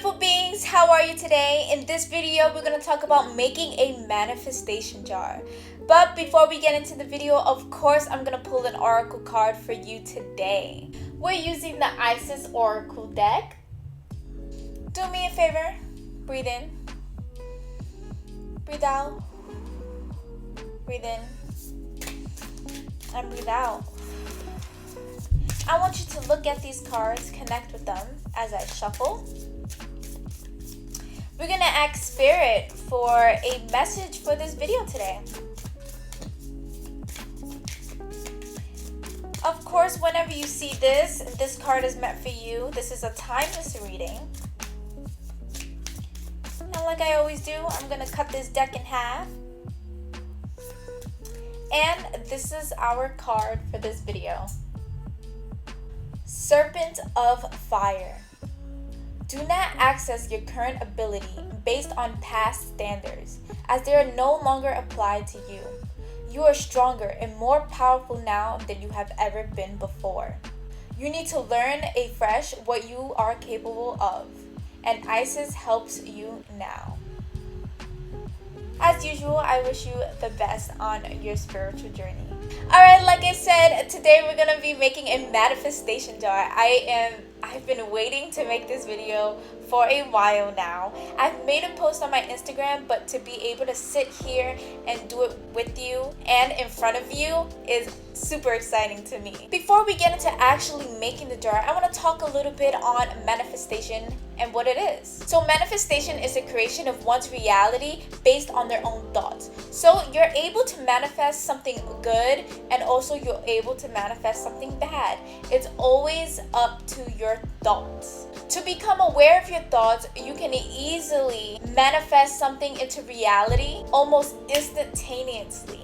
beautiful beings, how are you today? In this video, we're going to talk about making a manifestation jar. But before we get into the video, of course, I'm going to pull an oracle card for you today. We're using the Isis Oracle deck. Do me a favor, breathe in, breathe out, breathe in, and breathe out. I want you to look at these cards, connect with them as I shuffle. We're going to ask Spirit for a message for this video today. Of course, whenever you see this card is meant for you. This is a timeless reading. And like I always do, I'm going to cut this deck in half. And this is our card for this video. Serpent of Fire. Do not access your current ability based on past standards, as they are no longer applied to you. You are stronger and more powerful now than you have ever been before. You need to learn afresh what you are capable of, and Isis helps you now. As usual, I wish you the best on your spiritual journey. Alright, like I said, today we're going to be making a manifestation jar. I've been waiting to make this video for a while now. I've made a post on my Instagram, but to be able to sit here and do it with you and in front of you is super exciting to me. Before we get into actually making the jar, I want to talk a little bit on manifestation and what it is. So manifestation is the creation of one's reality based on their own thoughts. So you're able to manifest something good, and also you're able to manifest something bad. It's always up to your thoughts. To become aware of your thoughts, you can easily manifest something into reality almost instantaneously.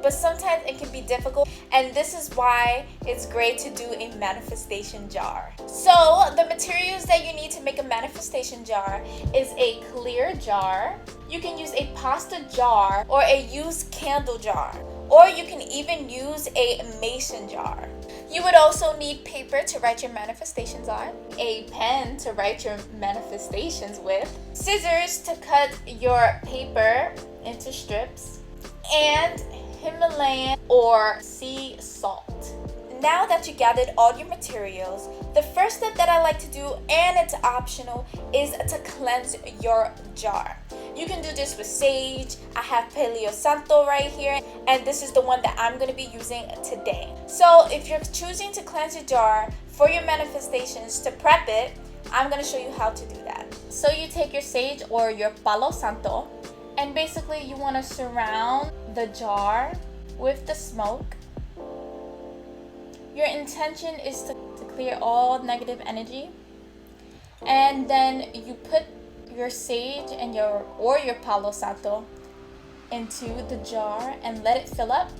But sometimes it can be difficult, and this is why it's great to do a manifestation jar. So the materials that you need to make a manifestation jar is a clear jar. You can use a pasta jar or a used candle jar, or you can even use a mason jar. You would also need paper to write your manifestations on, a pen to write your manifestations with, scissors to cut your paper into strips, and Himalayan or sea salt. Now that you gathered all your materials, the first step that I like to do, and it's optional, is to cleanse your jar. You can do this with sage. I have Palo Santo right here, and this is the one that I'm going to be using today. So if you're choosing to cleanse your jar for your manifestations, to prep it, I'm going to show you how to do that. So you take your sage or your Palo Santo, and basically you want to surround the jar with the smoke. Your intention is to clear all negative energy, and then you put your sage and your Palo Santo into the jar and let it fill up.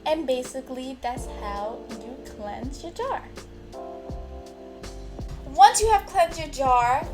And basically that's how you cleanse your jar. Once you have cleansed your jar,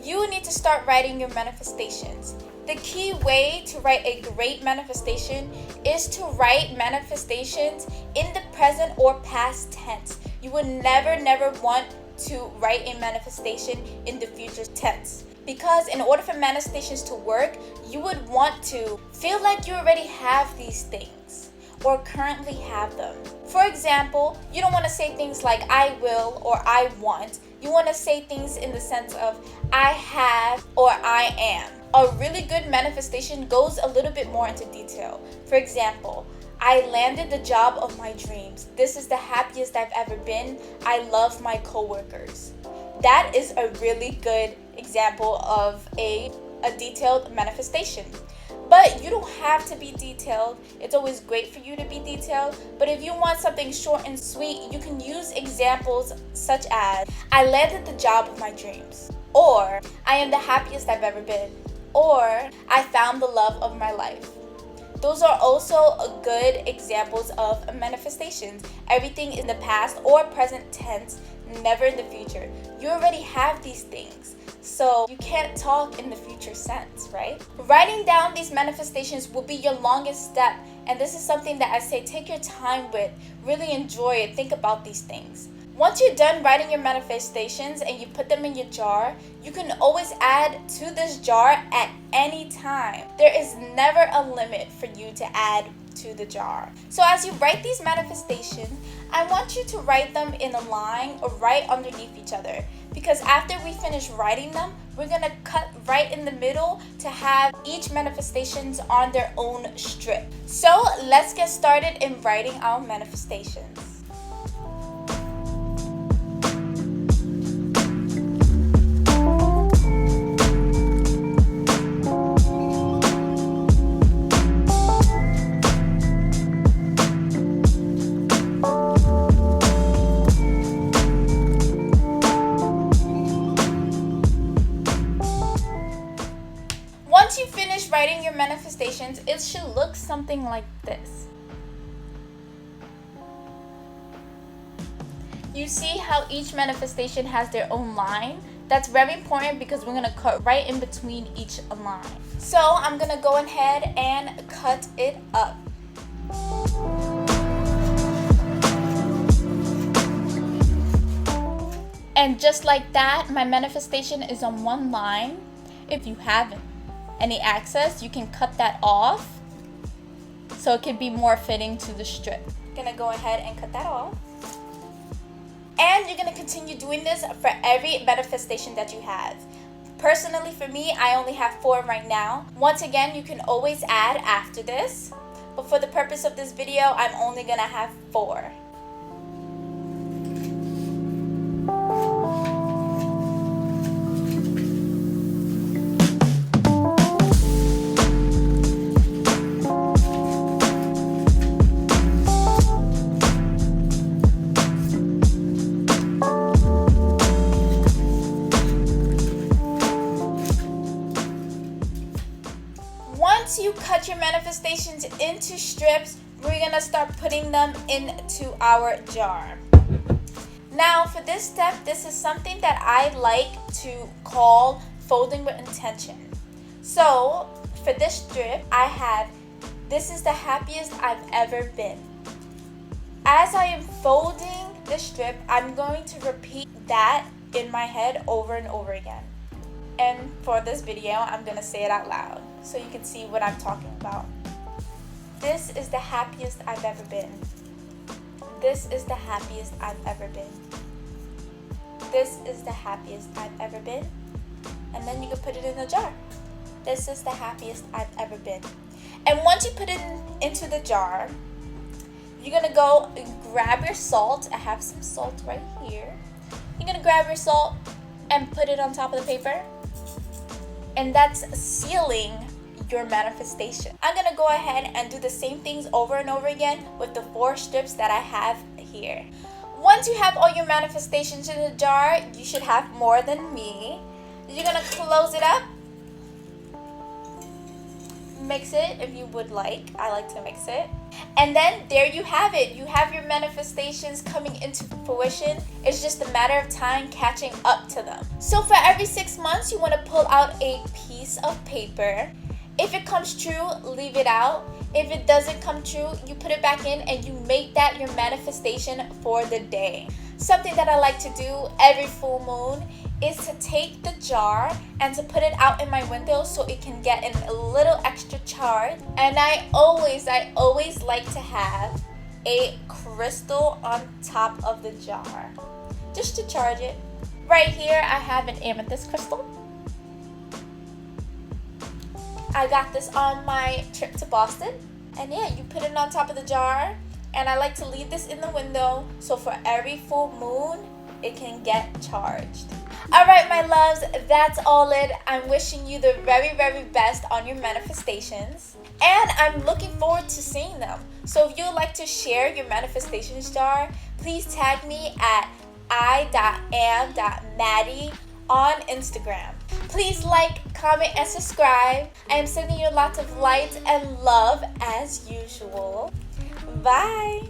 you need to start writing your manifestations. The key way to write a great manifestation is to write manifestations in the present or past tense. You would never want to write a manifestation in the future tense, because in order for manifestations to work, you would want to feel like you already have these things or currently have them. For example, you don't want to say things like I will or I want. You want to say things in the sense of I have or I am. A really good manifestation goes a little bit more into detail. For example, I landed the job of my dreams. This is the happiest I've ever been. I love my coworkers. That is a really good example of a detailed manifestation. But you don't have to be detailed. It's always great for you to be detailed. But if you want something short and sweet, you can use examples such as I landed the job of my dreams, or I am the happiest I've ever been, or I found the love of my life. Those are also good examples of manifestations. Everything in the past or present tense, never in the future. You already have these things, so you can't talk in the future sense, right? Writing down these manifestations will be your longest step, and this is something that I say take your time with. Really enjoy it. Think about these things. Once you're done writing your manifestations and you put them in your jar, you can always add to this jar at any time. There is never a limit for you to add to the jar. So as you write these manifestations, I want you to write them in a line or right underneath each other, because after we finish writing them, we're gonna cut right in the middle to have each manifestations on their own strip. So let's get started in writing our manifestations. Once you finish writing your manifestations, it should look something like this. You see how each manifestation has their own line? That's very important because we're going to cut right in between each line. So I'm going to go ahead and cut it up. And just like that, my manifestation is on one line. If you haven't any access, you can cut that off so it can be more fitting to the strip. Gonna go ahead and cut that off. And you're gonna continue doing this for every manifestation that you have. Personally, for me, I only have 4 right now. Once again, you can always add after this, but for the purpose of this video, I'm only gonna have 4. Once you cut your manifestations into strips, we're gonna start putting them into our jar. Now for this step, this is something that I like to call folding with intention. So for this strip, I have, this is the happiest I've ever been. As I am folding this strip, I'm going to repeat that in my head over and over again. And for this video, I'm gonna say it out loud so you can see what I'm talking about. This is the happiest I've ever been. This is the happiest I've ever been. This is the happiest I've ever been. And then you can put it in the jar. This is the happiest I've ever been. And once you put it into the jar, you're gonna go and grab your salt. I have some salt right here. You're gonna grab your salt and put it on top of the paper. And that's sealing your manifestation. I'm gonna go ahead and do the same things over and over again with the 4 strips that I have here. Once you have all your manifestations in the jar, you should have more than me. You're gonna close it up. Mix it if you would like. I like to mix it. And then there you have it. You have your manifestations coming into fruition. It's just a matter of time catching up to them. So for every 6 months, you want to pull out a piece of paper. If it comes true, leave it out. If it doesn't come true, you put it back in and you make that your manifestation for the day. Something that I like to do every full moon is to take the jar and to put it out in my window so it can get in a little extra charge. And I always like to have a crystal on top of the jar just to charge it. Right here I have an amethyst crystal. I got this on my trip to Boston. And yeah, you put it on top of the jar, and I like to leave this in the window so for every full moon it can get charged. Alright my loves, that's all it. I'm wishing you the very, very best on your manifestations. And I'm looking forward to seeing them. So if you'd like to share your manifestations jar, please tag me at i.am.maddie on Instagram. Please like, comment, and subscribe. I am sending you lots of light and love as usual. Bye!